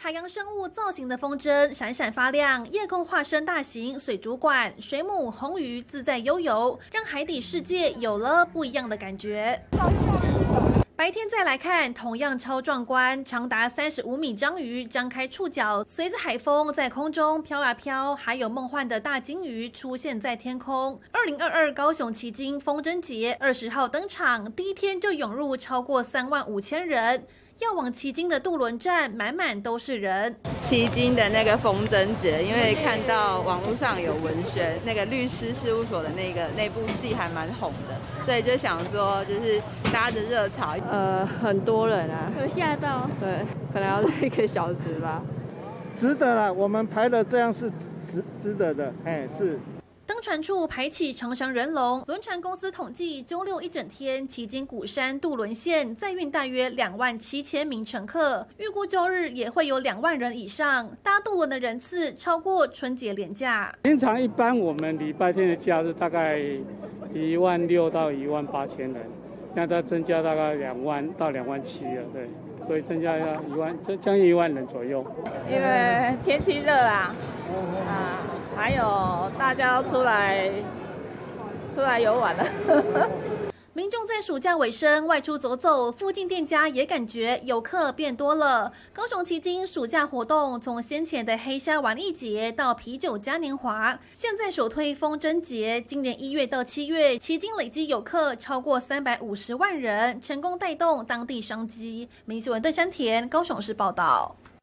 海洋生物造型的风筝闪闪发亮，夜空化身大型水族馆，水母、红鱼自在悠游，让海底世界有了不一样的感觉。白天再来看，同样超壮观，长达35米章鱼张开触角，随着海风在空中飘啊飘，还有梦幻的大鲸鱼出现在天空。2022高雄旗津风筝节20号登场，第一天就涌入超过35000人。要往旗津的渡轮站，满满都是人。旗津的那个风筝节，因为看到网络上有文宣，那个律师事务所的那部戏还蛮红的，所以就想说，就是搭着热潮。很多人啊，有吓到？对，可能要1个小时吧。值得啦，我们排的这样是值得的，是。登船处排起长长人龙，轮船公司统计，周六一整天，旗津鼓山渡轮线载运大约27000名乘客，预估周日也会有2万人以上，搭渡轮的人次超过春节连假。平常一般我们礼拜天的假日大概16000到18000人，现在增加大概2万到27000了，对，所以增加要将近1万人左右。因为天气热啦，还有大家要出来游玩了。民众在暑假尾声外出走走，附近店家也感觉游客变多了。高雄旗津暑假活动从先前的黑沙玩艺节到啤酒嘉年华，现在首推风筝节，今年1月到7月，旗津累计游客超过350万人，成功带动当地商机。民视文邓山田高雄市报道。